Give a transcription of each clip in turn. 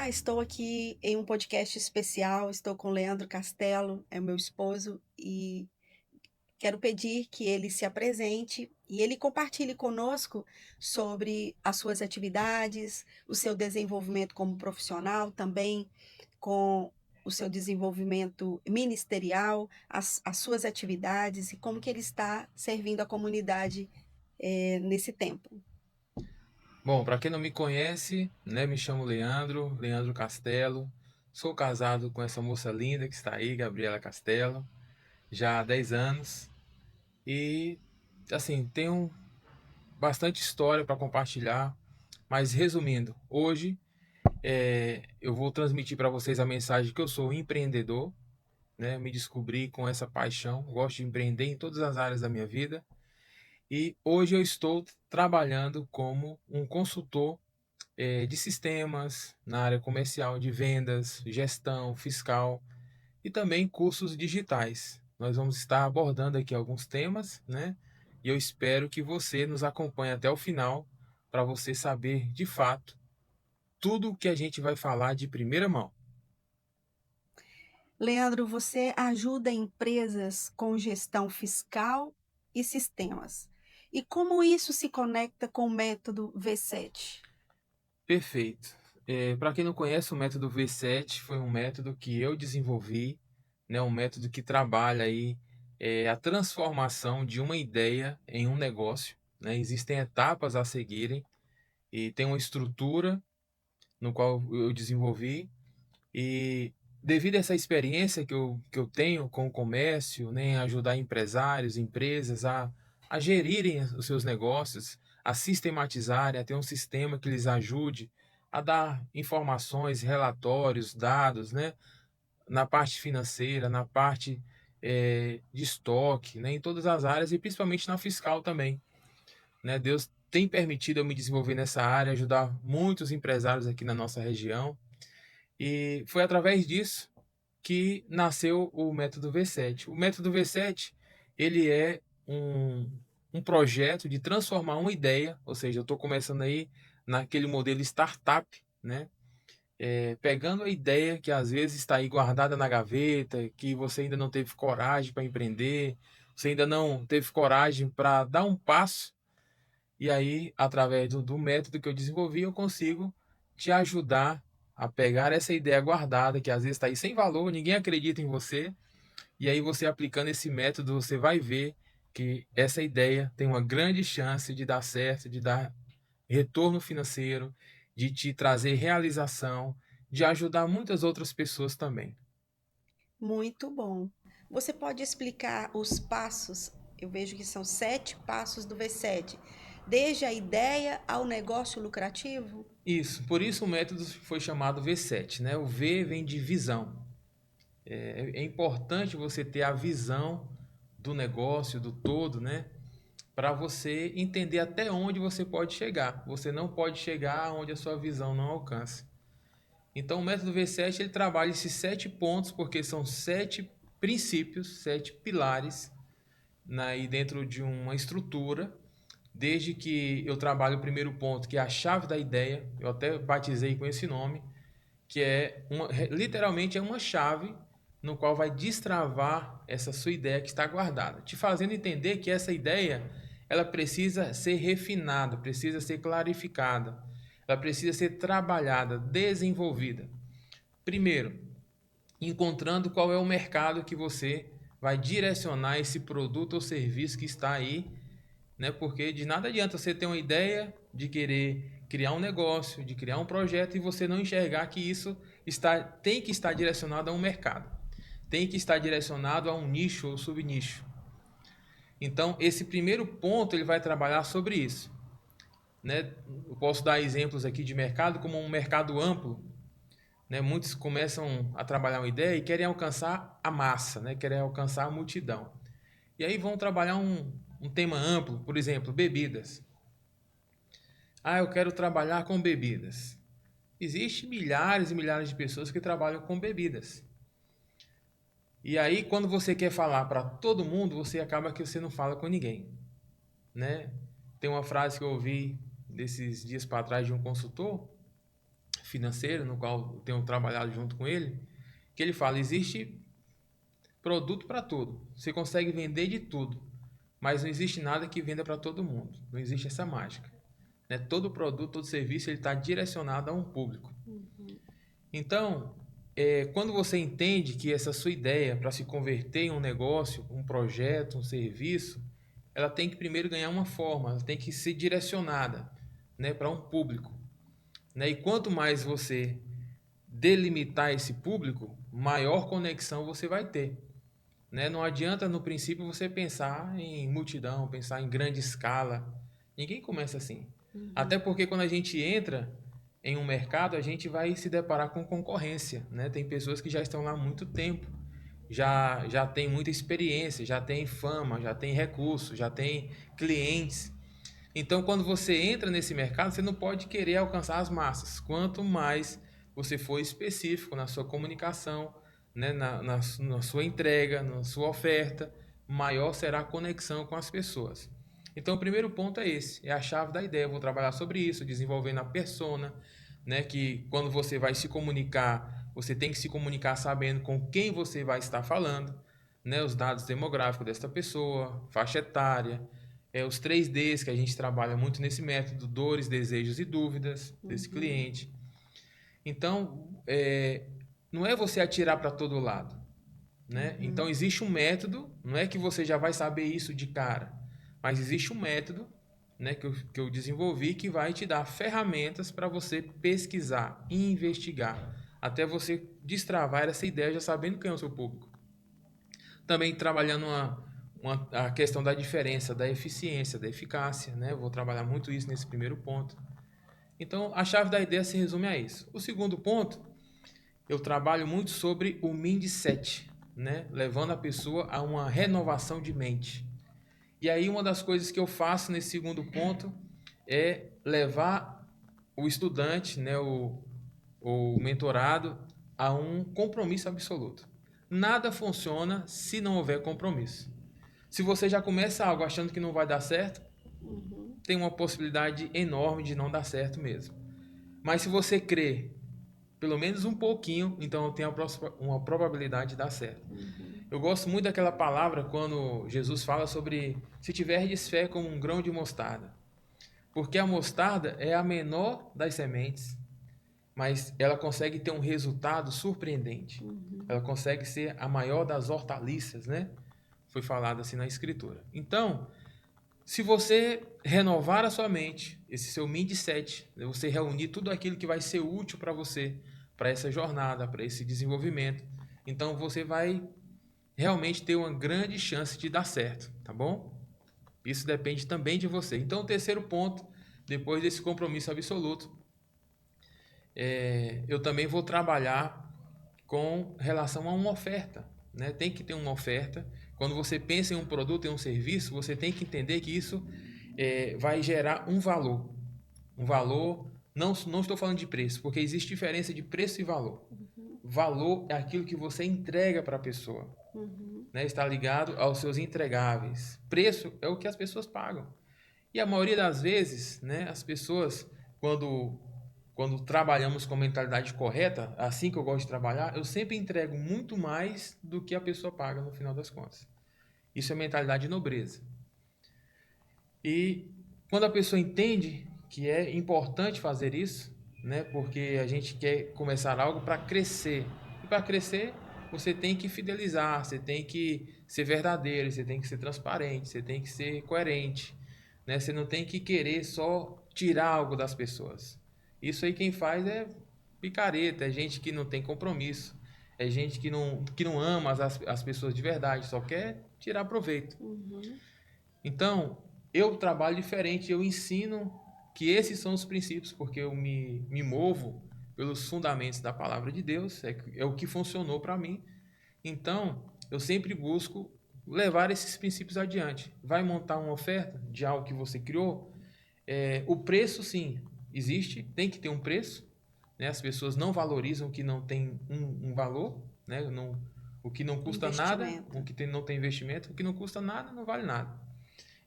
Olá, estou aqui em um podcast especial. Estou com Leandro Castelo, é meu esposo, e quero pedir que ele se apresente e ele compartilhe conosco sobre as suas atividades, o seu desenvolvimento como profissional, também com o seu desenvolvimento ministerial, as suas atividades e como que ele está servindo a comunidade nesse tempo. Bom, para quem não me conhece, né, me chamo Leandro, Leandro Castelo. Sou casado com essa moça linda que está aí, Gabriela Castelo, já há 10 anos. E, assim, tenho bastante história para compartilhar. Mas, resumindo, hoje eu vou transmitir para vocês a mensagem que eu sou empreendedor, né? Me descobri com essa paixão, gosto de empreender em todas as áreas da minha vida. E hoje eu estou trabalhando como um consultor de sistemas na área comercial, de vendas, gestão, fiscal e também cursos digitais. Nós vamos estar abordando aqui alguns temas, né? E eu espero que você nos acompanhe até o final para você saber de fato tudo o que a gente vai falar de primeira mão. Leandro, você ajuda empresas com gestão fiscal e sistemas. E como isso se conecta com o método V7? Perfeito. Para quem não conhece, o método V7 foi um método que eu desenvolvi, né? Um método que trabalha aí a transformação de uma ideia em um negócio, né? Existem etapas a seguirem e tem uma estrutura no qual eu desenvolvi e devido a essa experiência que eu tenho com o comércio, né, em ajudar empresários, empresas a gerirem os seus negócios, a sistematizarem, a ter um sistema que lhes ajude a dar informações, relatórios, dados, né, na parte financeira, na parte de estoque, né, em todas as áreas e principalmente na fiscal também. Né? Deus tem permitido eu me desenvolver nessa área, ajudar muitos empresários aqui na nossa região. E foi através disso que nasceu o método V7. O método V7 ele é um projeto de transformar uma ideia, ou seja, eu estou começando aí naquele modelo startup, né? Pegando a ideia que às vezes está aí guardada na gaveta, que você ainda não teve coragem para empreender, você ainda não teve coragem para dar um passo e aí, através do método que eu desenvolvi, eu consigo te ajudar a pegar essa ideia guardada, que às vezes está aí sem valor, ninguém acredita em você, e aí você aplicando esse método, você vai ver que essa ideia tem uma grande chance de dar certo, de dar retorno financeiro, de te trazer realização, de ajudar muitas outras pessoas também. Muito bom. Você pode explicar os passos? Eu vejo que são 7 passos do V7, desde a ideia ao negócio lucrativo? Isso, por isso o método foi chamado V7, né? O V vem de visão. É importante você ter a visão do negócio, do todo, né? Para você entender até onde você pode chegar. Você não pode chegar onde a sua visão não alcança. Então, o método V7 ele trabalha esses 7 pontos, porque são 7 princípios, 7 pilares e dentro de uma estrutura. Desde que eu trabalho o primeiro ponto, que é a chave da ideia, eu até batizei com esse nome, que literalmente é uma chave no qual vai destravar essa sua ideia que está guardada, te fazendo entender que essa ideia ela precisa ser refinada, precisa ser clarificada, ela precisa ser trabalhada, desenvolvida. Primeiro, encontrando qual é o mercado que você vai direcionar esse produto ou serviço que está aí, né? Porque de nada adianta você ter uma ideia de querer criar um negócio, de criar um projeto e você não enxergar que tem que estar direcionado a um mercado, tem que estar direcionado a um nicho ou subnicho. Então, esse primeiro ponto ele vai trabalhar sobre isso, né? Eu posso dar exemplos aqui de mercado como um mercado amplo, né? Muitos começam a trabalhar uma ideia e querem alcançar a massa, né? Querem alcançar a multidão. E aí vão trabalhar um tema amplo, por exemplo, bebidas. Ah, eu quero trabalhar com bebidas. Existem milhares e milhares de pessoas que trabalham com bebidas. E aí, quando você quer falar para todo mundo, você acaba que você não fala com ninguém, né? Tem uma frase que eu ouvi desses dias para trás de um consultor financeiro, no qual eu tenho trabalhado junto com ele, que ele fala, existe produto para tudo. Você consegue vender de tudo, mas não existe nada que venda para todo mundo. Não existe essa mágica. Né? Todo produto, todo serviço, ele está direcionado a um público. Então, quando você entende que essa sua ideia para se converter em um negócio, um projeto, um serviço, ela tem que primeiro ganhar uma forma, ela tem que ser direcionada, né, para um público. Né? E quanto mais você delimitar esse público, maior conexão você vai ter. Né? Não adianta, no princípio, você pensar em multidão, pensar em grande escala. Ninguém começa assim. Até porque quando a gente entra em um mercado, a gente vai se deparar com concorrência. Né? Tem pessoas que já estão lá há muito tempo, já tem muita experiência, já tem fama, já tem recursos, já tem clientes. Então, quando você entra nesse mercado, você não pode querer alcançar as massas. Quanto mais você for específico na sua comunicação, né, na sua entrega, na sua oferta, maior será a conexão com as pessoas. Então, o primeiro ponto é esse, é a chave da ideia. Eu vou trabalhar sobre isso, desenvolvendo a persona, né, que quando você vai se comunicar, você tem que se comunicar sabendo com quem você vai estar falando, né, os dados demográficos desta pessoa, faixa etária, os 3Ds que a gente trabalha muito nesse método, dores, desejos e dúvidas desse cliente. Então, não é você atirar para todo lado. Né? Então, existe um método, não é que você já vai saber isso de cara, mas existe um método, né, que eu desenvolvi que vai te dar ferramentas para você pesquisar e investigar, até você destravar essa ideia já sabendo quem é o seu público. Também trabalhando a questão da diferença, da eficiência, da eficácia, né? Eu vou trabalhar muito isso nesse primeiro ponto. Então, a chave da ideia se resume a isso. O segundo ponto, eu trabalho muito sobre o mindset, né? Levando a pessoa a uma renovação de mente. E aí, uma das coisas que eu faço nesse segundo ponto é levar o estudante, né? O mentorado, a um compromisso absoluto. Nada funciona se não houver compromisso. Se você já começa algo achando que não vai dar certo, tem uma possibilidade enorme de não dar certo mesmo. Mas se você crê pelo menos um pouquinho, então tem uma probabilidade de dar certo. Eu gosto muito daquela palavra quando Jesus fala sobre se tiverdes fé como um grão de mostarda. Porque a mostarda é a menor das sementes, mas ela consegue ter um resultado surpreendente. Ela consegue ser a maior das hortaliças, né? Foi falado assim na escritura. Então, se você renovar a sua mente, esse seu mindset, você reunir tudo aquilo que vai ser útil para você, para essa jornada, para esse desenvolvimento, então você vai realmente ter uma grande chance de dar certo, tá bom? Isso depende também de você. Então, o terceiro ponto, depois desse compromisso absoluto, eu também vou trabalhar com relação a uma oferta. Né? Tem que ter uma oferta. Quando você pensa em um produto, em um serviço, você tem que entender que isso vai gerar um valor. Um valor, não estou falando de preço, porque existe diferença de preço e valor. Valor é aquilo que você entrega para a pessoa. Né? Está ligado aos seus entregáveis. Preço é o que as pessoas pagam. E a maioria das vezes, né, as pessoas, quando trabalhamos com a mentalidade correta, assim que eu gosto de trabalhar, eu sempre entrego muito mais do que a pessoa paga no final das contas. Isso é mentalidade de nobreza. E quando a pessoa entende que é importante fazer isso, né, porque a gente quer começar algo para crescer. E para crescer, você tem que fidelizar, você tem que ser verdadeiro, você tem que ser transparente, você tem que ser coerente. Né? Você não tem que querer só tirar algo das pessoas. Isso aí quem faz é picareta, é gente que não tem compromisso, é gente que não ama as pessoas de verdade, só quer tirar proveito. Então, eu trabalho diferente, eu ensino que esses são os princípios, porque eu me movo pelos fundamentos da palavra de Deus, é o que funcionou para mim. Então, eu sempre busco levar esses princípios adiante. Vai montar uma oferta de algo que você criou? O preço, sim, existe, tem que ter um preço. Né? As pessoas não valorizam o que não tem um valor, né? O que não custa nada, o que não tem investimento, o que não custa nada não vale nada.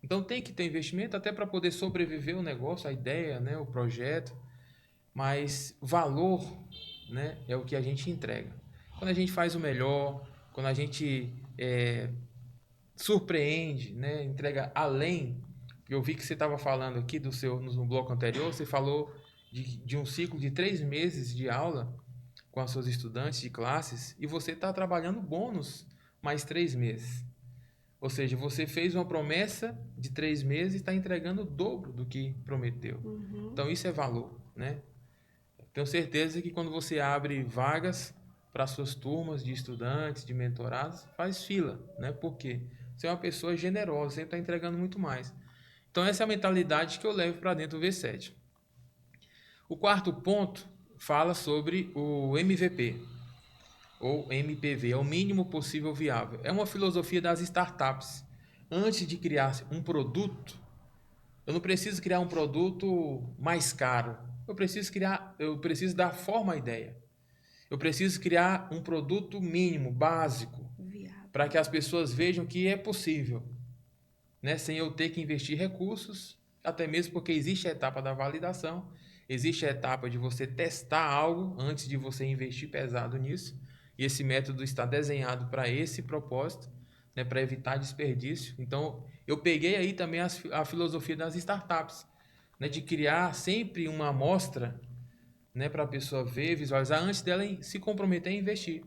Então tem que ter investimento até para poder sobreviver o negócio, a ideia, né? O projeto. mas valor, né, é o que a gente entrega. Quando a gente faz o melhor, quando a gente surpreende, né, entrega além. Eu vi que você estava falando aqui no bloco anterior, você falou de um ciclo de 3 meses de aula com as suas estudantes de classes e você está trabalhando bônus mais 3 meses. Ou seja, você fez uma promessa de 3 meses e está entregando o dobro do que prometeu. Então isso é valor, né? Tenho certeza que quando você abre vagas para suas turmas de estudantes, de mentorados, faz fila, né? Porque você é uma pessoa generosa, você está entregando muito mais. Então essa é a mentalidade que eu levo para dentro do V7. O quarto ponto fala sobre o MVP, ou MPV, é o mínimo possível viável. É uma filosofia das startups. Antes de criar um produto, eu não preciso criar um produto mais caro. Eu preciso dar forma à ideia. Eu preciso criar um produto mínimo, básico, para que as pessoas vejam que é possível, né? Sem eu ter que investir recursos, até mesmo porque existe a etapa da validação, existe a etapa de você testar algo antes de você investir pesado nisso, e esse método está desenhado para esse propósito, né? Para evitar desperdício. Então, eu peguei aí também a filosofia das startups, né? De criar sempre uma amostra, né, para a pessoa ver, visualizar, antes dela se comprometer a investir.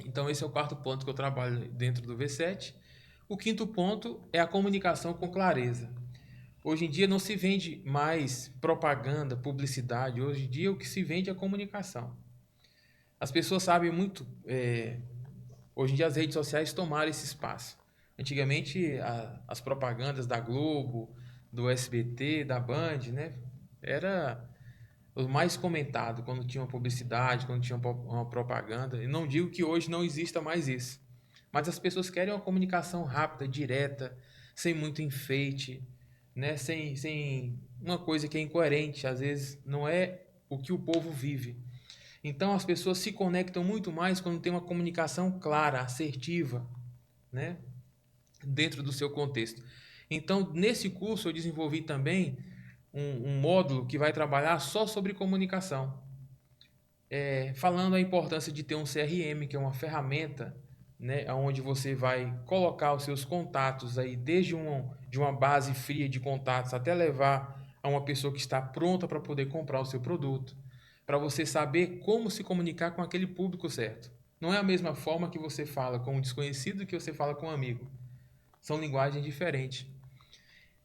Então, esse é o quarto ponto que eu trabalho dentro do V7. O quinto ponto é a comunicação com clareza. Hoje em dia não se vende mais propaganda, publicidade. Hoje em dia o que se vende é comunicação. As pessoas sabem muito. Hoje em dia as redes sociais tomaram esse espaço. Antigamente as propagandas da Globo, do SBT, da Band, né, era o mais comentado quando tinha uma publicidade, quando tinha uma propaganda. E não digo que hoje não exista mais isso, mas as pessoas querem uma comunicação rápida, direta, sem muito enfeite, né? Sem uma coisa que é incoerente, às vezes não é o que o povo vive. Então as pessoas se conectam muito mais quando tem uma comunicação clara, assertiva, né? Dentro do seu contexto. Então, nesse curso eu desenvolvi também um módulo que vai trabalhar só sobre comunicação, falando a importância de ter um CRM, que é uma ferramenta, né, onde você vai colocar os seus contatos aí, desde de uma base fria de contatos até levar a uma pessoa que está pronta para poder comprar o seu produto, para você saber como se comunicar com aquele público certo. Não é a mesma forma que você fala com um desconhecido que você fala com um amigo. São linguagens diferentes.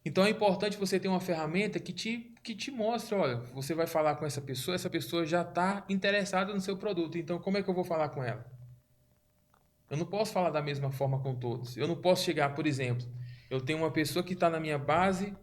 Então é importante você ter uma ferramenta que te mostre, olha, você vai falar com essa pessoa já está interessada no seu produto, então como é que eu vou falar com ela? Eu não posso falar da mesma forma com todos. Eu não posso chegar, por exemplo, eu tenho uma pessoa que está na minha base,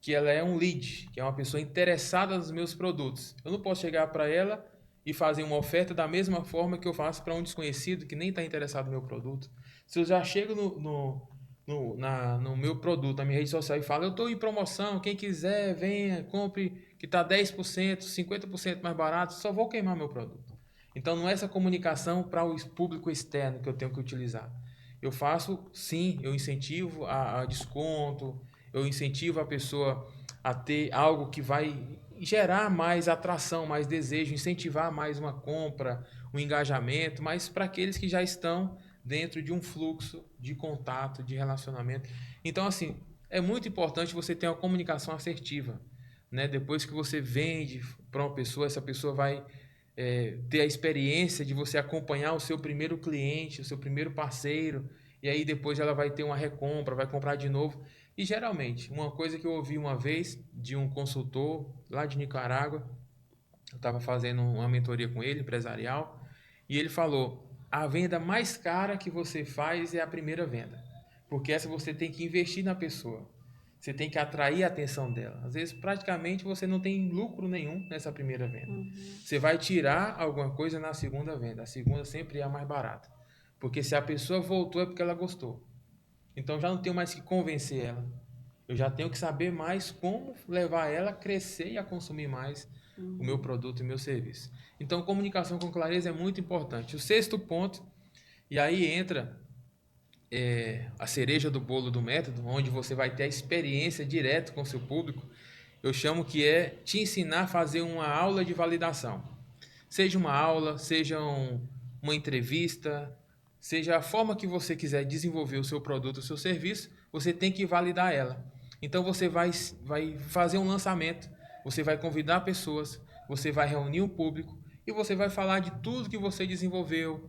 que ela é um lead, que é uma pessoa interessada nos meus produtos. Eu não posso chegar para ela e fazer uma oferta da mesma forma que eu faço para um desconhecido que nem está interessado no meu produto. Se eu já chego no meu produto, na minha rede social e falo, eu estou em promoção, quem quiser, venha, compre, que está 10%, 50% mais barato, só vou queimar meu produto. Então não é essa comunicação para o público externo que eu tenho que utilizar. Eu faço, sim, eu incentivo a desconto, eu incentivo a pessoa a ter algo que vai gerar mais atração, mais desejo, incentivar mais uma compra, um engajamento, mas para aqueles que já estão dentro de um fluxo de contato, de relacionamento. Então, assim, é muito importante você ter uma comunicação assertiva, né? Depois que você vende para uma pessoa, essa pessoa vai ter a experiência de você acompanhar o seu primeiro cliente, o seu primeiro parceiro, e aí depois ela vai ter uma recompra, vai comprar de novo. E geralmente, uma coisa que eu ouvi uma vez de um consultor lá de Nicarágua, eu estava fazendo uma mentoria com ele, empresarial, e ele falou: a venda mais cara que você faz é a primeira venda, porque essa você tem que investir na pessoa, você tem que atrair a atenção dela. Às vezes, praticamente, você não tem lucro nenhum nessa primeira venda. Você vai tirar alguma coisa na segunda venda. A segunda sempre é a mais barata, porque se a pessoa voltou é porque ela gostou. Então, já não tenho mais que convencer ela. Eu já tenho que saber mais como levar ela a crescer e a consumir mais o meu produto e o meu serviço. Então, comunicação com clareza é muito importante. O sexto ponto, e aí entra a cereja do bolo do método, onde você vai ter a experiência direto com o seu público, eu chamo que é te ensinar a fazer uma aula de validação. Seja uma aula, seja uma entrevista, seja a forma que você quiser desenvolver o seu produto, o seu serviço, você tem que validar ela. Então você vai fazer um lançamento, você vai convidar pessoas, você vai reunir um público e você vai falar de tudo que você desenvolveu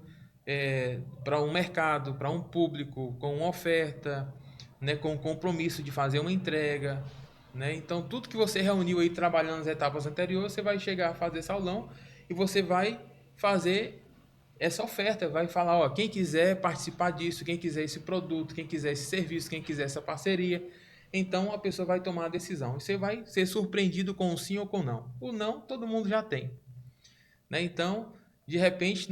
para um mercado, para um público, com uma oferta, né, com o compromisso de fazer uma entrega. Né? Então, tudo que você reuniu aí trabalhando nas etapas anteriores, você vai chegar a fazer esse aulão e você vai fazer essa oferta, vai falar, ó, quem quiser participar disso, quem quiser esse produto, quem quiser esse serviço, quem quiser essa parceria, então a pessoa vai tomar a decisão. E você vai ser surpreendido com um sim ou com não. O não, todo mundo já tem. Né? Então, de repente,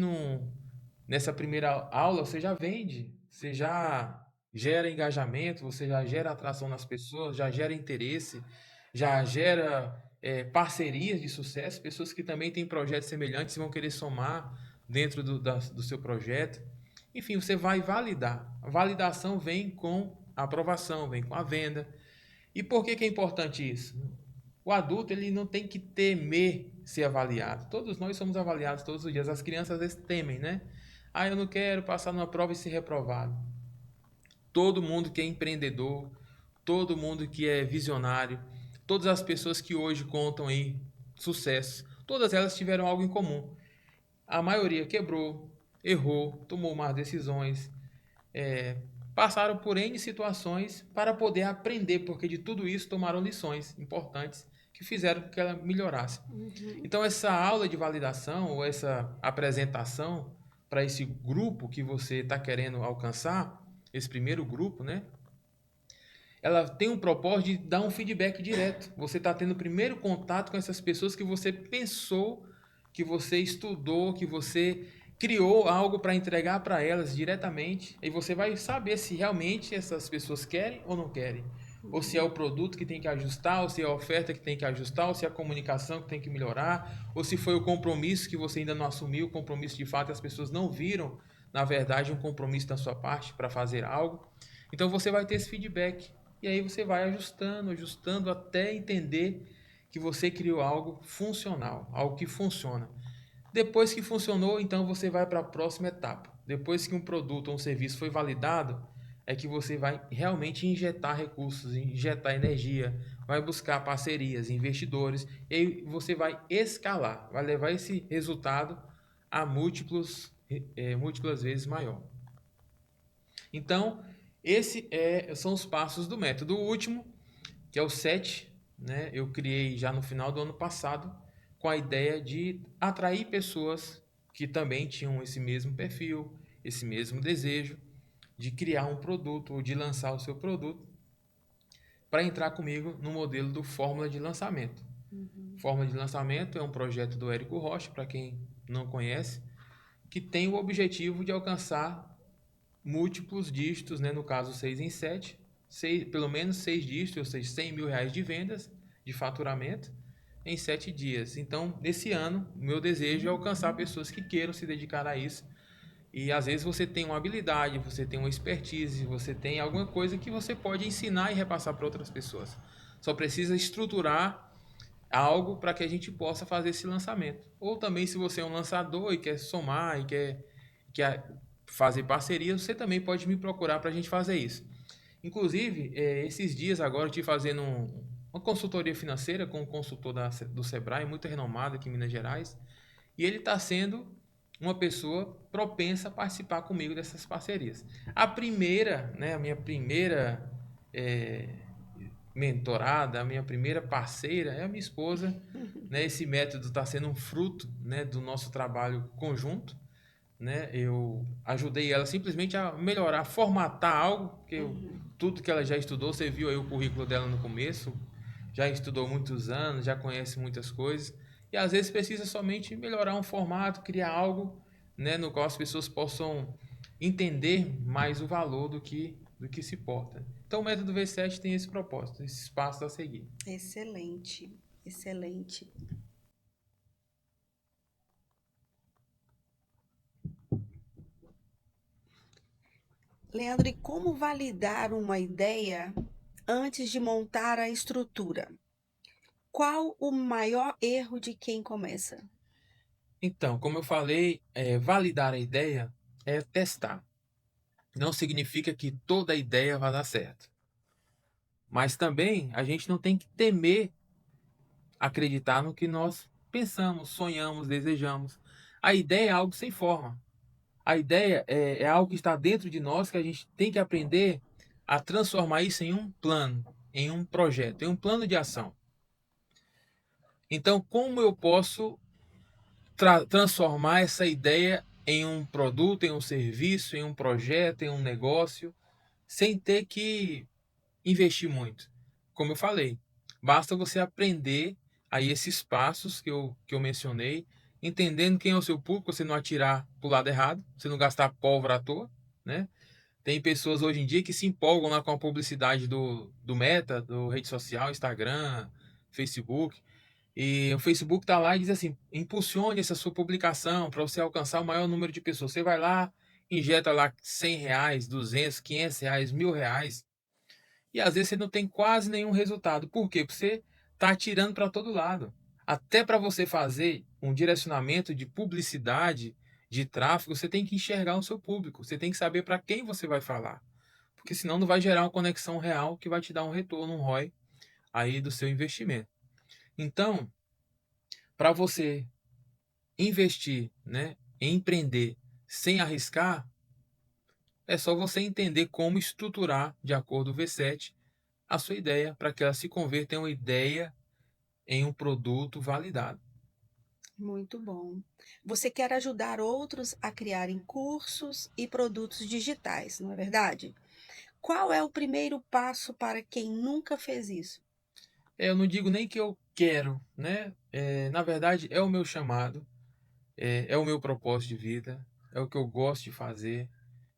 nessa primeira aula, você já vende, você já gera engajamento, você já gera atração nas pessoas, já gera interesse, já gera parcerias de sucesso, pessoas que também têm projetos semelhantes e vão querer somar dentro do seu projeto. Enfim, você vai validar. A validação vem com a aprovação, vem com a venda. E por que é importante isso? O adulto ele não tem que temer ser avaliado. Todos nós somos avaliados todos os dias. As crianças às vezes temem, né? Ah, eu não quero passar numa prova e ser reprovado. Todo mundo que é empreendedor, todo mundo que é visionário, todas as pessoas que hoje contam aí sucesso, todas elas tiveram algo em comum. A maioria quebrou, errou, tomou más decisões, passaram por N situações para poder aprender, porque de tudo isso tomaram lições importantes que fizeram com que ela melhorasse. Então, essa aula de validação ou essa apresentação para esse grupo que você está querendo alcançar, esse primeiro grupo, né? Ela tem um propósito de dar um feedback direto. Você está tendo o primeiro contato com essas pessoas que você pensou, que você estudou, que você criou algo para entregar para elas diretamente. E você vai saber se realmente essas pessoas querem ou não querem. Ou se é o produto que tem que ajustar, ou se é a oferta que tem que ajustar, ou se é a comunicação que tem que melhorar, ou se foi o compromisso que você ainda não assumiu, o compromisso de fato as pessoas não viram, na verdade, um compromisso da sua parte para fazer algo. Então você vai ter esse feedback. E aí você vai ajustando, ajustando até entender que você criou algo funcional, algo que funciona. Depois que funcionou, então você vai para a próxima etapa. Depois que um produto ou um serviço foi validado, é que você vai realmente injetar recursos, injetar energia, vai buscar parcerias, investidores, e aí você vai escalar, vai levar esse resultado a múltiplas vezes maior. Então, são os passos do método. O último, que é o 7, né? Eu criei já no final do ano passado, com a ideia de atrair pessoas que também tinham esse mesmo perfil, esse mesmo desejo de criar um produto ou de lançar o seu produto, para entrar comigo no modelo do Fórmula de Lançamento. Fórmula de Lançamento é um projeto do Érico Rocha, para quem não conhece, que tem o objetivo de alcançar múltiplos dígitos, né? No caso 6 em 7, pelo menos 6 dígitos, ou seja, R$100 mil de vendas, de faturamento, em 7 dias. Então, nesse ano, o meu desejo é alcançar pessoas que queiram se dedicar a isso. E às vezes você tem uma habilidade, você tem uma expertise, você tem alguma coisa que você pode ensinar e repassar para outras pessoas. Só precisa estruturar algo para que a gente possa fazer esse lançamento. Ou também, se você é um lançador e quer somar e quer fazer parcerias, você também pode me procurar para a gente fazer isso. Inclusive, esses dias agora eu estive fazendo uma consultoria financeira com um consultor do Sebrae, muito renomado aqui em Minas Gerais, e ele está sendo uma pessoa propensa a participar comigo dessas parcerias. A primeira, né, a minha primeira mentorada, a minha primeira parceira é a minha esposa. Né? Esse método está sendo um fruto, né, do nosso trabalho conjunto. Né? Eu ajudei ela simplesmente a melhorar, formatar algo, porque tudo que ela já estudou, você viu aí o currículo dela no começo, já estudou muitos anos, já conhece muitas coisas, e às vezes precisa somente melhorar um formato, criar algo, né, no qual as pessoas possam entender mais o valor do que se porta. Então o método V7 tem esse propósito, esses passos a seguir. Excelente, excelente. Leandro, e como validar uma ideia antes de montar a estrutura? Qual o maior erro de quem começa? Então, como eu falei, validar a ideia é testar. Não significa que toda ideia vai dar certo. Mas também a gente não tem que temer acreditar no que nós pensamos, sonhamos, desejamos. A ideia é algo sem forma. A ideia é algo que está dentro de nós que a gente tem que aprender a transformar isso em um plano, em um projeto, em um plano de ação. Então, como eu posso transformar essa ideia em um produto, em um serviço, em um projeto, em um negócio, sem ter que investir muito? Como eu falei, basta você aprender aí esses passos que eu mencionei, entendendo quem é o seu público, você não atirar para o lado errado, você não gastar pólvora à toa, né? Tem pessoas hoje em dia que se empolgam lá com a publicidade do Meta, do rede social, Instagram, Facebook. E o Facebook tá lá e diz assim: impulsione essa sua publicação para você alcançar o maior número de pessoas. Você vai lá, injeta lá R$ 100, 200, R$ 500, R$ 1.000. E às vezes você não tem quase nenhum resultado. Por quê? Porque você está atirando para todo lado. Até para você fazer um direcionamento de publicidade, de tráfego, você tem que enxergar o seu público. Você tem que saber para quem você vai falar. Porque senão não vai gerar uma conexão real que vai te dar um retorno, um ROI aí do seu investimento. Então, para você investir, né, empreender sem arriscar, é só você entender como estruturar, de acordo com o V7, a sua ideia para que ela se converta em uma ideia, em um produto validado. Muito bom. Você quer ajudar outros a criarem cursos e produtos digitais, não é verdade? Qual é o primeiro passo para quem nunca fez isso? Eu não digo nem que eu quero, né? Na verdade, é o meu chamado, é o meu propósito de vida, é o que eu gosto de fazer.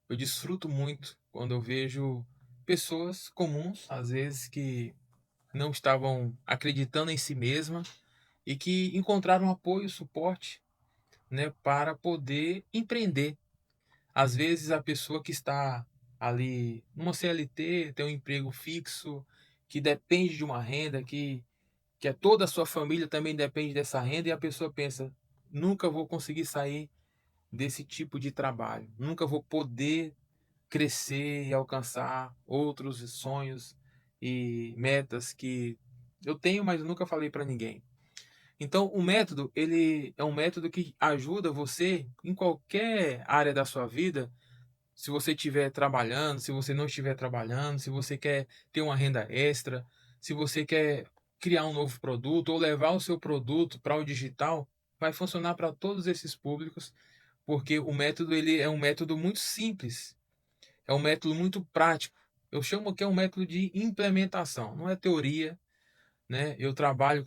Eu desfruto muito quando eu vejo pessoas comuns, às vezes, que não estavam acreditando em si mesma e que encontraram apoio, suporte, né, para poder empreender. Às vezes a pessoa que está ali numa CLT, tem um emprego fixo, que depende de uma renda, que é toda a sua família também depende dessa renda, e a pessoa pensa: nunca vou conseguir sair desse tipo de trabalho, nunca vou poder crescer e alcançar outros sonhos e metas que eu tenho, mas eu nunca falei para ninguém. Então, o método, ele é um método que ajuda você em qualquer área da sua vida. Se você estiver trabalhando, se você não estiver trabalhando, se você quer ter uma renda extra, se você quer criar um novo produto ou levar o seu produto para o digital, vai funcionar para todos esses públicos, porque o método ele é um método muito simples, é um método muito prático. Eu chamo que é um método de implementação, não é teoria, né? Eu trabalho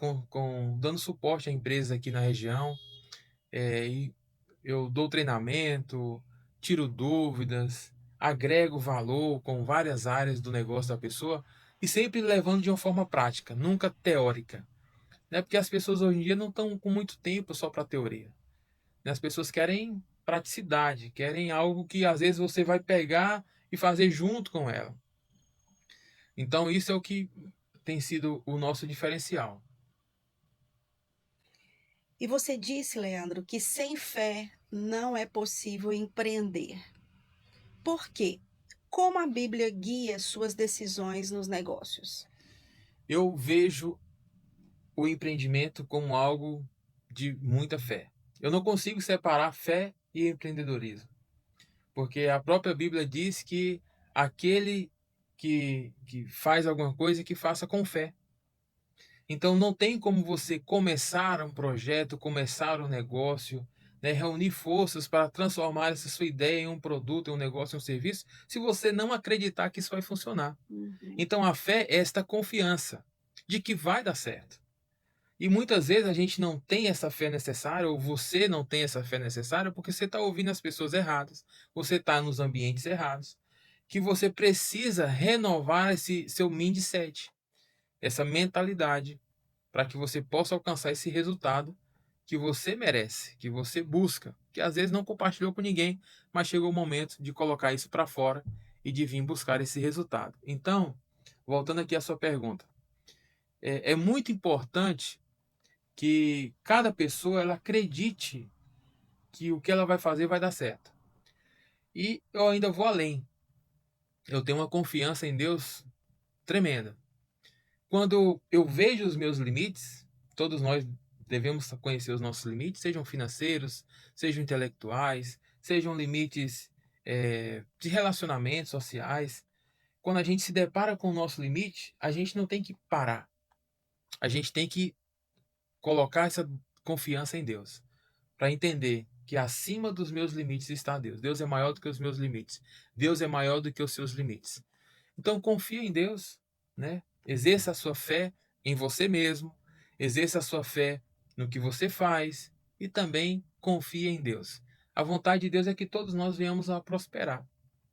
dando suporte a empresas aqui na região, e eu dou treinamento, tiro dúvidas, agrego valor com várias áreas do negócio da pessoa e sempre levando de uma forma prática, nunca teórica. Né? Porque as pessoas hoje em dia não estão com muito tempo só para teoria. Né? As pessoas querem praticidade, querem algo que às vezes você vai pegar e fazer junto com ela. Então isso é o que tem sido o nosso diferencial. E você disse, Leandro, que sem fé não é possível empreender. Por quê? Como a Bíblia guia suas decisões nos negócios? Eu vejo o empreendimento como algo de muita fé. Eu não consigo separar fé e empreendedorismo, porque a própria Bíblia diz que aquele que faz alguma coisa que faça com fé. Então não tem como você começar um projeto, começar um negócio, né, reunir forças para transformar essa sua ideia em um produto, em um negócio, em um serviço, se você não acreditar que isso vai funcionar. Uhum. Então a fé é esta confiança de que vai dar certo. E muitas vezes a gente não tem essa fé necessária, ou você não tem essa fé necessária, porque você está ouvindo as pessoas erradas, você está nos ambientes errados, que você precisa renovar esse seu mindset, essa mentalidade, para que você possa alcançar esse resultado que você merece, que você busca, que às vezes não compartilhou com ninguém, mas chegou o momento de colocar isso para fora e de vir buscar esse resultado. Então, voltando aqui à sua pergunta, é muito importante que cada pessoa ela acredite que o que ela vai fazer vai dar certo. E eu ainda vou além. Eu tenho uma confiança em Deus tremenda. Quando eu vejo os meus limites, todos nós devemos conhecer os nossos limites, sejam financeiros, sejam intelectuais, sejam limites de relacionamentos sociais. Quando a gente se depara com o nosso limite, a gente não tem que parar. A gente tem que colocar essa confiança em Deus, para entender que acima dos meus limites está Deus. Deus é maior do que os meus limites. Deus é maior do que os seus limites. Então confia em Deus, né? Exerça a sua fé em você mesmo, exerça a sua fé no que você faz e também confie em Deus. A vontade de Deus é que todos nós venhamos a prosperar,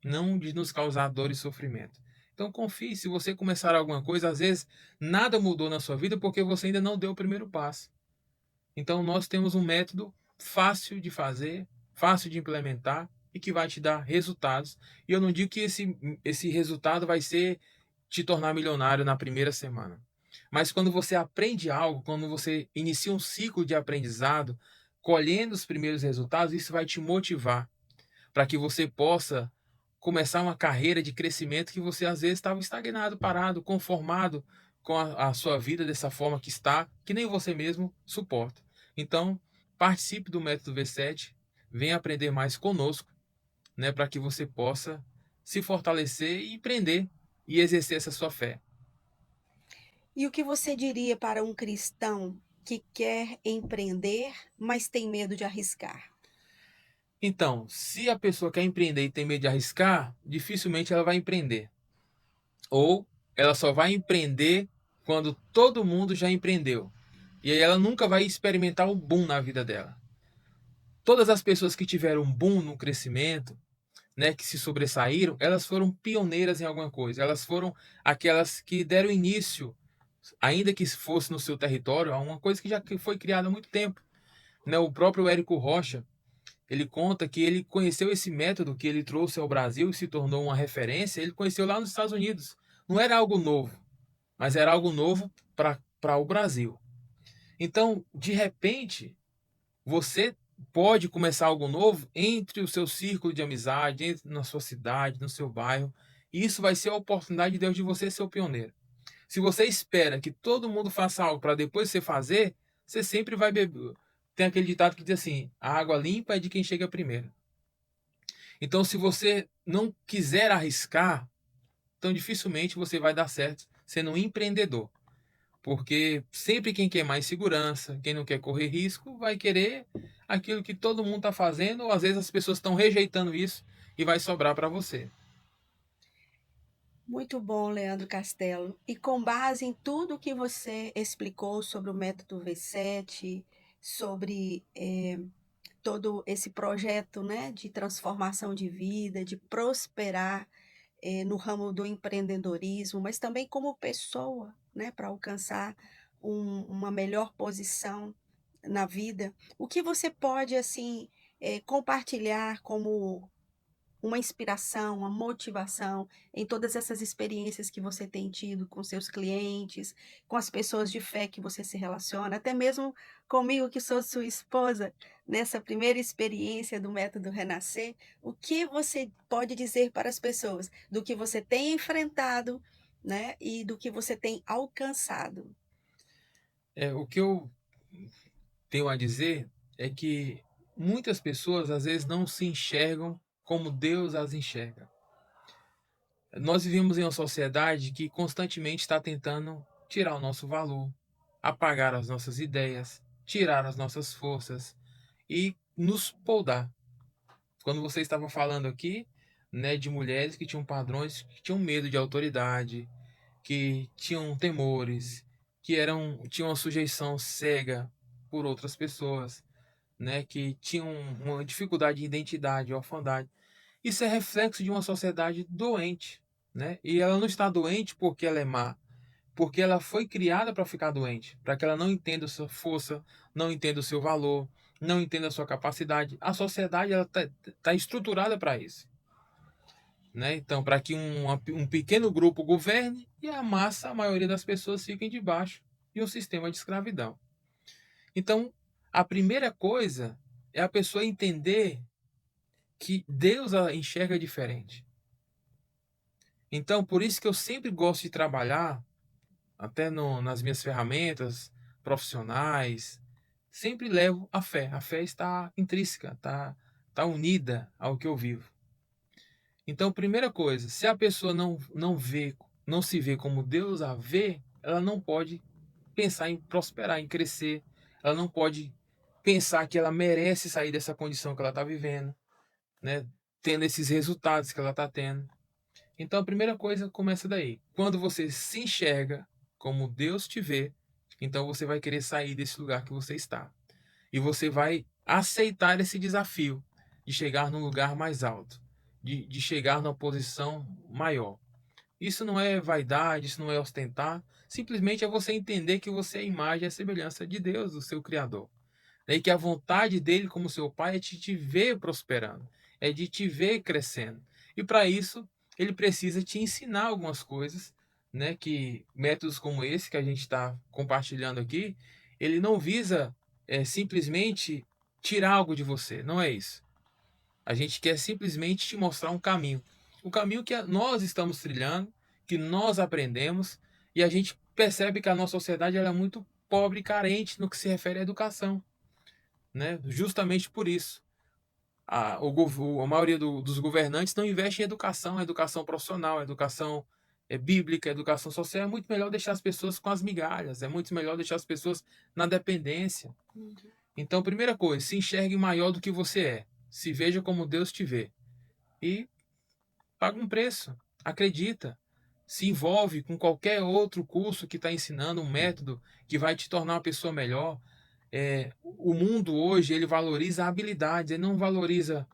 não de nos causar dor e sofrimento. Então confie, se você começar alguma coisa, às vezes nada mudou na sua vida porque você ainda não deu o primeiro passo. Então nós temos um método fácil de fazer, fácil de implementar e que vai te dar resultados. E eu não digo que esse resultado vai ser te tornar milionário na primeira semana. Mas quando você aprende algo, quando você inicia um ciclo de aprendizado, colhendo os primeiros resultados, isso vai te motivar para que você possa começar uma carreira de crescimento que você às vezes estava estagnado, parado, conformado com a sua vida dessa forma que está, que nem você mesmo suporta. Então, participe do método V7, venha aprender mais conosco, né, para que você possa se fortalecer e empreender e exercer essa sua fé. E o que você diria para um cristão que quer empreender, mas tem medo de arriscar? Então, se a pessoa quer empreender e tem medo de arriscar, dificilmente ela vai empreender. Ou ela só vai empreender quando todo mundo já empreendeu. E aí ela nunca vai experimentar o boom na vida dela. Todas as pessoas que tiveram um boom no crescimento, né, que se sobressaíram, elas foram pioneiras em alguma coisa. Elas foram aquelas que deram início, ainda que fosse no seu território, a uma coisa que já foi criada há muito tempo. Né? O próprio Érico Rocha, ele conta que ele conheceu esse método que ele trouxe ao Brasil e se tornou uma referência, ele conheceu lá nos Estados Unidos. Não era algo novo, mas era algo novo para o Brasil. Então, de repente, você pode começar algo novo entre o seu círculo de amizade, na sua cidade, no seu bairro. E isso vai ser a oportunidade de Deus de você ser o pioneiro. Se você espera que todo mundo faça algo para depois você fazer, você sempre vai beber. Tem aquele ditado que diz assim: a água limpa é de quem chega primeiro. Então, se você não quiser arriscar, então dificilmente você vai dar certo sendo um empreendedor. Porque sempre quem quer mais segurança, quem não quer correr risco, vai querer aquilo que todo mundo está fazendo, ou às vezes as pessoas estão rejeitando isso e vai sobrar para você. Muito bom, Leandro Castelo. E com base em tudo que você explicou sobre o método V7, sobre todo esse projeto, né, de transformação de vida, de prosperar no ramo do empreendedorismo, mas também como pessoa, né, para alcançar uma melhor posição na vida. O que você pode assim compartilhar como uma inspiração, uma motivação em todas essas experiências que você tem tido com seus clientes, com as pessoas de fé que você se relaciona, até mesmo comigo que sou sua esposa, nessa primeira experiência do método Renascer, o que você pode dizer para as pessoas do que você tem enfrentado, né, e do que você tem alcançado? O que eu tenho a dizer é que muitas pessoas às vezes não se enxergam como Deus as enxerga. Nós vivemos em uma sociedade que constantemente está tentando tirar o nosso valor, apagar as nossas ideias, tirar as nossas forças e nos podar. Quando você estava falando aqui, né, de mulheres que tinham padrões, que tinham medo de autoridade, que tinham temores, tinham uma sujeição cega por outras pessoas, né, que tinham uma dificuldade de identidade, orfandade. Isso é reflexo de uma sociedade doente, né? E ela não está doente porque ela é má, porque ela foi criada para ficar doente, para que ela não entenda a sua força, não entenda o seu valor, não entenda a sua capacidade. A sociedade ela tá estruturada para isso. né? Então, para que um pequeno grupo governe e a massa, a maioria das pessoas fiquem debaixo de um sistema de escravidão. Então, a primeira coisa é a pessoa entender que Deus a enxerga diferente. Então, por isso que eu sempre gosto de trabalhar, até nas minhas ferramentas profissionais, sempre levo a fé. A fé está intrínseca, está unida ao que eu vivo. Então, primeira coisa, se a pessoa não se vê como Deus a vê, ela não pode pensar em prosperar, em crescer. Ela não pode pensar que ela merece sair dessa condição que ela está vivendo, né? Tendo esses resultados que ela está tendo. Então, a primeira coisa começa daí. Quando você se enxerga como Deus te vê, então você vai querer sair desse lugar que você está. E você vai aceitar esse desafio de chegar num lugar mais alto, de chegar numa posição maior. Isso não é vaidade, isso não é ostentar, simplesmente é você entender que você é a imagem e a semelhança de Deus, do seu Criador. E que a vontade dele, como seu pai, é de te ver prosperando, é de te ver crescendo. E para isso, ele precisa te ensinar algumas coisas, né? Que métodos como esse que a gente está compartilhando aqui, ele não visa simplesmente tirar algo de você, não é isso. A gente quer simplesmente te mostrar um caminho. O caminho que nós estamos trilhando, que nós aprendemos, e a gente percebe que a nossa sociedade ela é muito pobre e carente no que se refere à educação, né? Justamente por isso. A maioria dos governantes não investe em educação, educação profissional, educação bíblica, educação social. É muito melhor deixar as pessoas com as migalhas, é muito melhor deixar as pessoas na dependência. Uhum. Então, primeira coisa, se enxergue maior do que você é. Se veja como Deus te vê. E paga um preço. Acredita. Se envolve com qualquer outro curso que está ensinando um método que vai te tornar uma pessoa melhor. O mundo hoje ele valoriza habilidades, ele não valoriza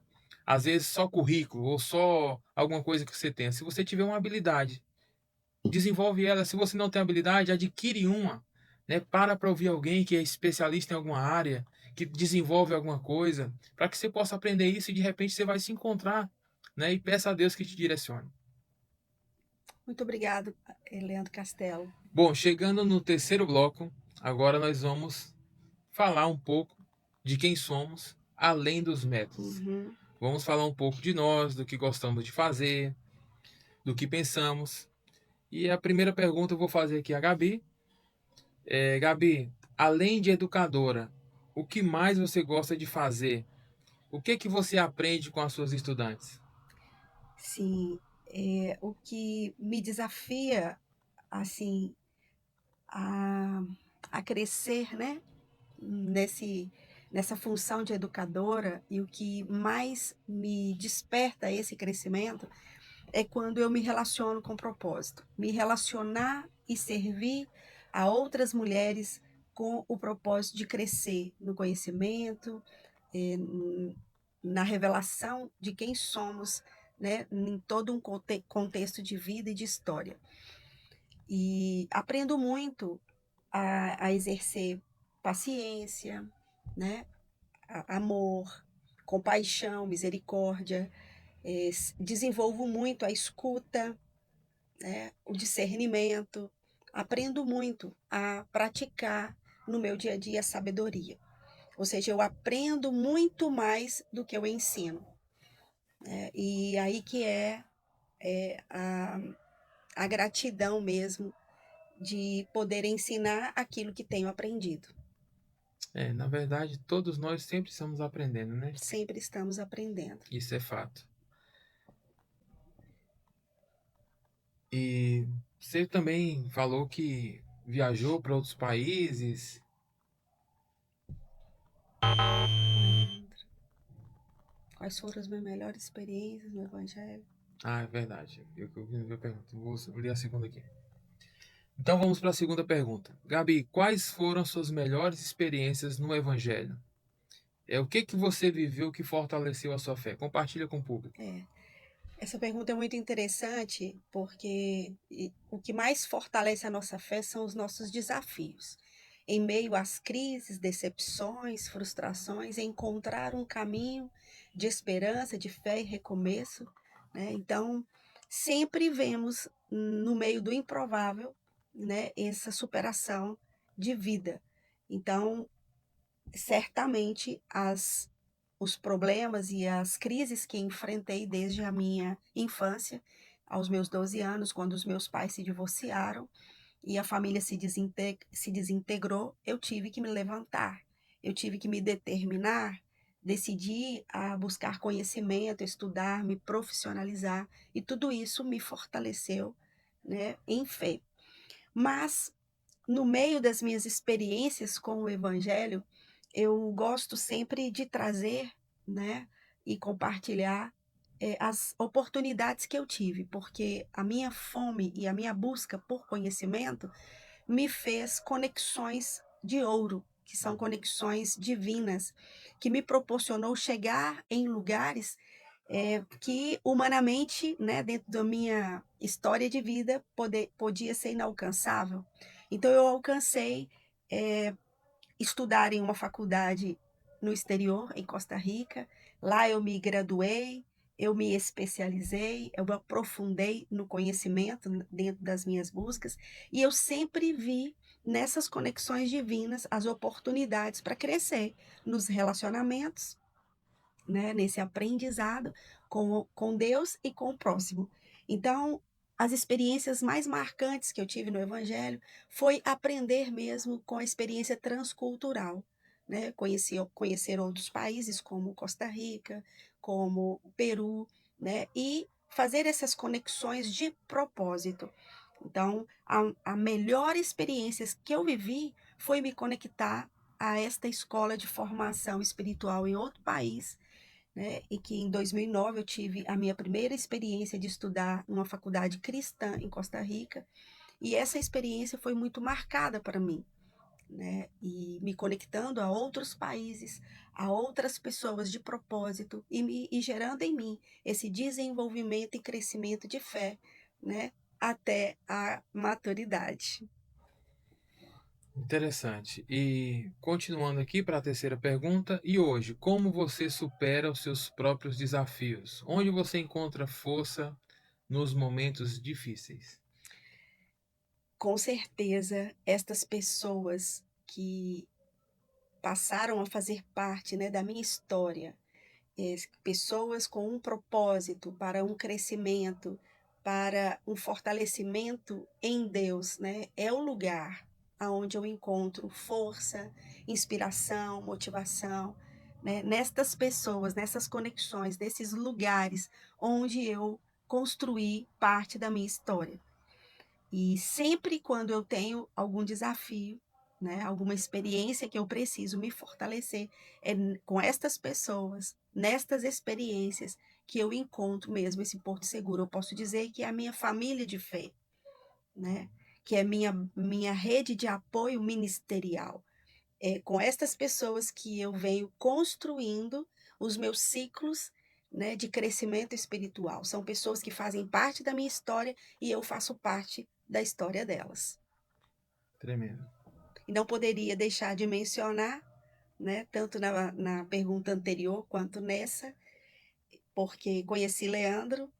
às vezes só currículo ou só alguma coisa que você tenha. Se você tiver uma habilidade, desenvolve ela. Se você não tem habilidade, adquire uma, né? Para ouvir alguém que é especialista em alguma área, que desenvolve alguma coisa, para que você possa aprender isso e de repente você vai se encontrar, né? E peça a Deus que te direcione. Muito obrigado, Leandro Castelo. Bom, chegando no terceiro bloco, agora nós vamos falar um pouco de quem somos além dos métodos. Uhum. Vamos falar um pouco de nós, do que gostamos de fazer, do que pensamos. E a primeira pergunta eu vou fazer aqui a Gabi. Gabi, além de educadora, o que mais você gosta de fazer? O que que você aprende com as suas estudantes? Sim, o que me desafia, assim, a, a crescer, né, nesse, nessa função de educadora, e o que mais me desperta esse crescimento é quando eu me relaciono com propósito. Me relacionar e servir a outras mulheres com o propósito de crescer no conhecimento, eh, na revelação de quem somos, né, em todo um contexto de vida e de história. E aprendo muito a exercer paciência, né, amor, compaixão, misericórdia. Desenvolvo muito a escuta, né, o discernimento. Aprendo muito a praticar no meu dia a dia a sabedoria. Ou seja, eu aprendo muito mais do que eu ensino. Né? E aí que é a gratidão mesmo de poder ensinar aquilo que tenho aprendido. Na verdade, todos nós sempre estamos aprendendo, né? Sempre estamos aprendendo. Isso é fato. E você também falou que viajou para outros países. Leandro, quais foram as minhas melhores experiências no Evangelho? Ah, é verdade. Eu pergunto. Vou ler a segunda aqui. Então vamos para a segunda pergunta. Gabi, quais foram as suas melhores experiências no Evangelho? O que que você viveu que fortaleceu a sua fé? Compartilha com o público. Essa pergunta é muito interessante porque o que mais fortalece a nossa fé são os nossos desafios. Em meio às crises, decepções, frustrações, encontrar um caminho de esperança, de fé e recomeço, né. Então, sempre vemos no meio do improvável, né, essa superação de vida. Então, certamente os problemas e as crises que enfrentei desde a minha infância, aos meus 12 anos, quando os meus pais se divorciaram e a família se desintegrou, eu tive que me levantar, eu tive que me determinar, decidir a buscar conhecimento, estudar, me profissionalizar, e tudo isso me fortaleceu, né, em fé. Mas no meio das minhas experiências com o evangelho, eu gosto sempre de trazer, né, e compartilhar, as oportunidades que eu tive, porque a minha fome e a minha busca por conhecimento me fez conexões de ouro, que são conexões divinas, que me proporcionou chegar em lugares, que humanamente, né, dentro da minha história de vida, podia ser inalcançável. Então eu alcancei, eh, estudar em uma faculdade no exterior, em Costa Rica. Lá eu me graduei, eu me especializei, eu aprofundei no conhecimento dentro das minhas buscas, e eu sempre vi nessas conexões divinas as oportunidades para crescer nos relacionamentos, né, nesse aprendizado com Deus e com o próximo. Então, as experiências mais marcantes que eu tive no evangelho foi aprender mesmo com a experiência transcultural, né, conhecer outros países como Costa Rica, como o Peru, né, e fazer essas conexões de propósito. Então, a melhor experiência que eu vivi foi me conectar a esta escola de formação espiritual em outro país, né, e que em 2009 eu tive a minha primeira experiência de estudar numa faculdade cristã em Costa Rica, e essa experiência foi muito marcada para mim, né, e me conectando a outros países, a outras pessoas de propósito e gerando em mim esse desenvolvimento e crescimento de fé, né, até a maturidade. Interessante. E continuando aqui para a terceira pergunta, e hoje, como você supera os seus próprios desafios? Onde você encontra força nos momentos difíceis? Com certeza, estas pessoas que passaram a fazer parte, né, da minha história, pessoas com um propósito para um crescimento, para um fortalecimento em Deus, né, é o lugar aonde eu encontro força, inspiração, motivação, né, nestas pessoas, nessas conexões, nesses lugares onde eu construí parte da minha história. E sempre quando eu tenho algum desafio, né, alguma experiência que eu preciso me fortalecer, com estas pessoas, nestas experiências, que eu encontro mesmo esse porto seguro. Eu posso dizer que é a minha família de fé, né, que é minha rede de apoio ministerial. É com estas pessoas que eu venho construindo os meus ciclos, né, de crescimento espiritual. São pessoas que fazem parte da minha história e eu faço parte da história delas. Tremendo. E não poderia deixar de mencionar, né, tanto na pergunta anterior quanto nessa, porque conheci Leandro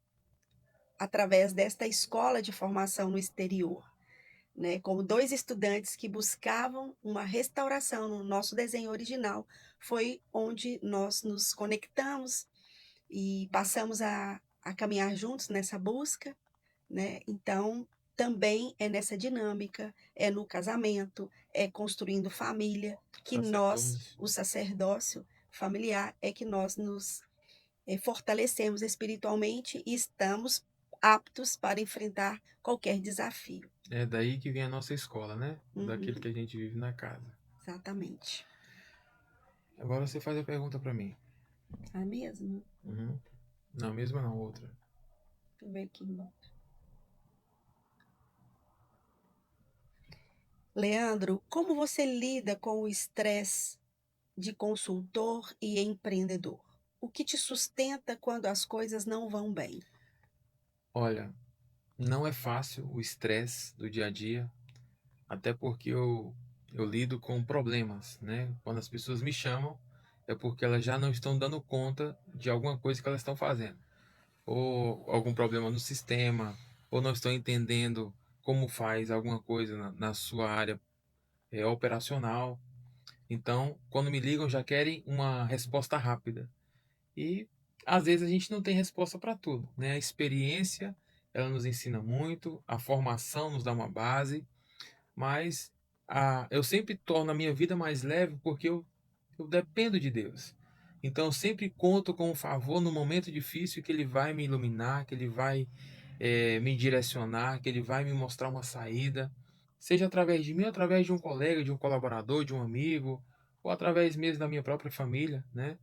através desta escola de formação no exterior, né, como 2 estudantes que buscavam uma restauração no nosso desenho original, foi onde nós nos conectamos e passamos a caminhar juntos nessa busca, né. Então, também é nessa dinâmica, é no casamento, é construindo família, que nós, Sacerdócio. o sacerdócio familiar, é que nós nos, fortalecemos espiritualmente e estamos aptos para enfrentar qualquer desafio. É daí que vem a nossa escola, né? Daquilo Uhum, que a gente vive na casa. exatamente. Agora você faz a pergunta para mim. É mesmo? Uhum. Não, mesma não, outra. Deixa eu ver aqui. Leandro, como você lida com o estresse de consultor e empreendedor? O que te sustenta quando as coisas não vão bem? Olha, não é fácil o estresse do dia a dia, até porque eu lido com problemas, né? Quando as pessoas me chamam, é porque elas já não estão dando conta de alguma coisa que elas estão fazendo. ou algum problema no sistema, ou não estão entendendo como faz alguma coisa na sua área operacional. Então, quando me ligam, já querem uma resposta rápida. E às vezes a gente não tem resposta para tudo, né? A experiência, ela nos ensina muito, a formação nos dá uma base, mas eu sempre torno a minha vida mais leve porque eu dependo de Deus. Então eu sempre conto com o favor no momento difícil que Ele vai me iluminar, que Ele vai me direcionar, que Ele vai me mostrar uma saída, seja através de mim, ou através de um colega, de um colaborador, de um amigo, ou através mesmo da minha própria família, né?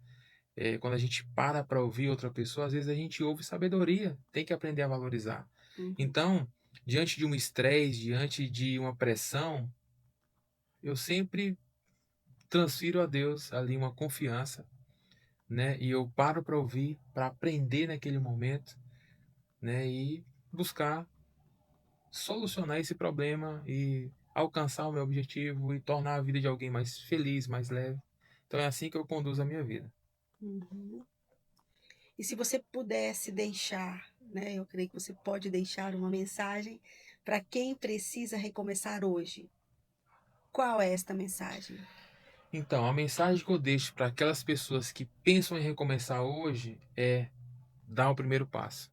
Quando a gente para ouvir outra pessoa, às vezes a gente ouve sabedoria, tem que aprender a valorizar. Uhum. Então, diante de um estresse, diante de uma pressão, eu sempre transfiro a Deus ali uma confiança, né? E eu paro para ouvir, para aprender naquele momento, né? E buscar solucionar esse problema e alcançar o meu objetivo e tornar a vida de alguém mais feliz, mais leve. Então é assim que eu conduzo a minha vida. Uhum. E se você pudesse deixar, né? Eu creio que você pode deixar uma mensagem para quem precisa recomeçar hoje. Qual é esta mensagem? Então, a mensagem que eu deixo para aquelas pessoas que pensam em recomeçar hoje é dar o primeiro passo.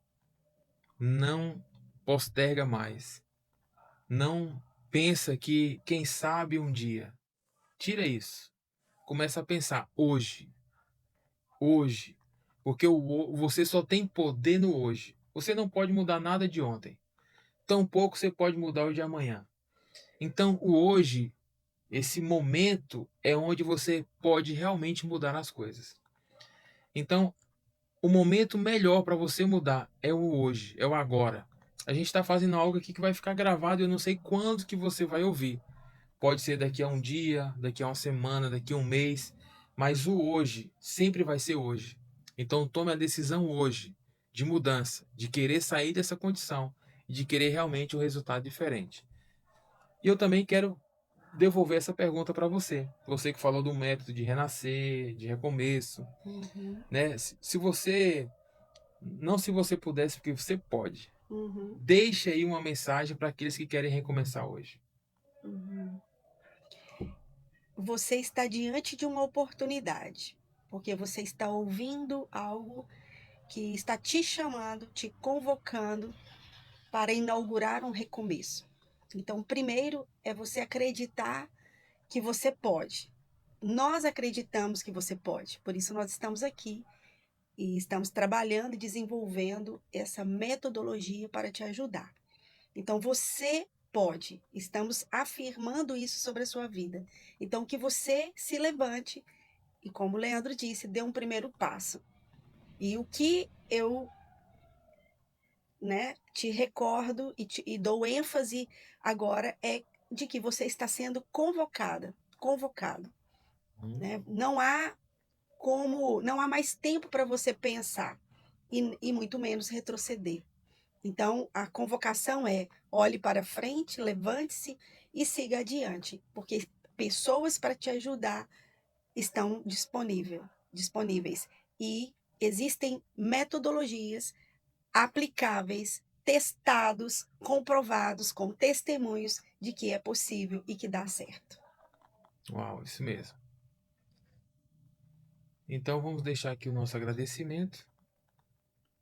Não posterga mais. Não pensa que quem sabe um dia. Tira isso. Começa a pensar hoje. Hoje. Porque você só tem poder no hoje. Você não pode mudar nada de ontem. Tampouco você pode mudar o de amanhã. Então, o hoje, esse momento, é onde você pode realmente mudar as coisas. Então, o momento melhor para você mudar é o hoje, é o agora. A gente está fazendo algo aqui que vai ficar gravado e eu não sei quando que você vai ouvir. Pode ser daqui a um dia, daqui a uma semana, daqui a um mês, mas o hoje sempre vai ser hoje. Então tome a decisão hoje de mudança, de querer sair dessa condição e de querer realmente um resultado diferente. E eu também quero devolver essa pergunta para você. Você que falou do método de renascer, de recomeço, Uhum. né? Se você não se você pudesse, porque você pode. Uhum. Deixe aí uma mensagem para aqueles que querem recomeçar hoje. Uhum. Você está diante de uma oportunidade, porque você está ouvindo algo que está te chamando, te convocando para inaugurar um recomeço. Então, primeiro é você acreditar que você pode. Nós acreditamos que você pode, por isso nós estamos aqui e estamos trabalhando e desenvolvendo essa metodologia para te ajudar. Então, você pode, estamos afirmando isso sobre a sua vida. Então, que você se levante e, como o Leandro disse, dê um primeiro passo. E o que eu, né, te recordo e dou ênfase agora é de que você está sendo convocado, né? Não há mais tempo para você pensar e muito menos retroceder. Então, a convocação é: olhe para frente, levante-se e siga adiante, porque pessoas para te ajudar estão disponíveis e existem metodologias aplicáveis, testados, comprovados com testemunhos de que é possível e que dá certo. Uau, isso mesmo. Então vamos deixar aqui o nosso agradecimento,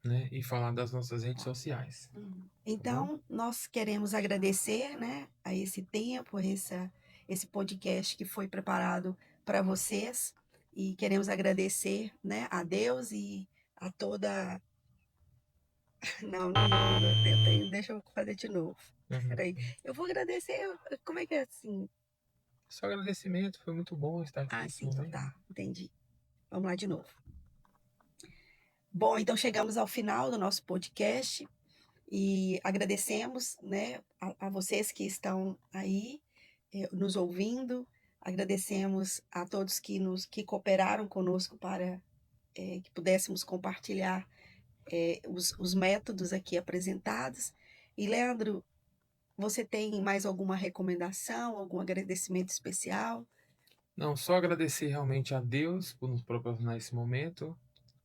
né, e falar das nossas redes sociais, tá bom? Então, nós queremos agradecer, né, a esse tempo, esse podcast que foi preparado para vocês e queremos agradecer, né, a Deus e a toda. Não, deixa eu fazer de novo. Uhum. Peraí, eu vou agradecer, como é que é assim? Só agradecimento, foi muito bom estar aqui Ah, nesse sim, então momento. tá, entendi. Vamos lá de novo. Bom, então chegamos ao final do nosso podcast e agradecemos, né, a vocês que estão aí nos ouvindo. Agradecemos a todos que cooperaram conosco para que pudéssemos compartilhar os métodos aqui apresentados. E, Leandro, você tem mais alguma recomendação, algum agradecimento especial? Não, só agradecer realmente a Deus por nos proporcionar esse momento,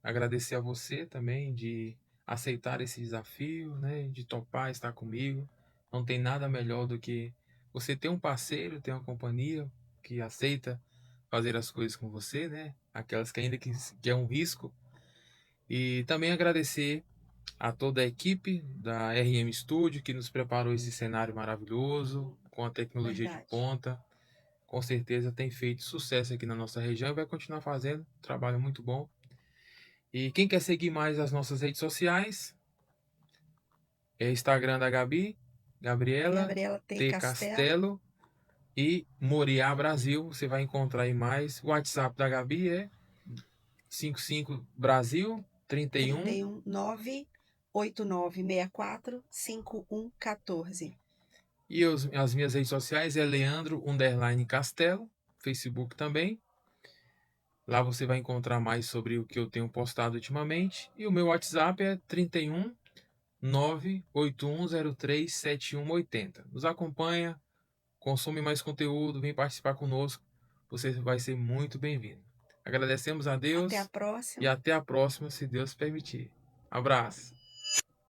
agradecer a você também de aceitar esse desafio, né, de topar estar comigo. Não tem nada melhor do que você ter um parceiro, ter uma companhia que aceita fazer as coisas com você, né? Aquelas que ainda que é um risco. E também agradecer a toda a equipe da RM Studio que nos preparou esse cenário maravilhoso, com a tecnologia de Verdade. ponta. Com certeza tem feito sucesso aqui na nossa região e vai continuar fazendo. Trabalho muito bom. E quem quer seguir mais as nossas redes sociais, é Instagram da Gabi, Gabriela Gabriela T. T. Castelo, Castelo e Moriá Brasil. Você vai encontrar aí mais. O WhatsApp da Gabi é 55 Brasil 31. 31 98964 5114. E as minhas redes sociais é Leandro_Castelo, Facebook também. Lá você vai encontrar mais sobre o que eu tenho postado ultimamente. E o meu WhatsApp é 31 981037180. Nos acompanha, consome mais conteúdo, vem participar conosco. Você vai ser muito bem-vindo. Agradecemos a Até a Deus e próxima. até a próxima, se Deus permitir. Abraço.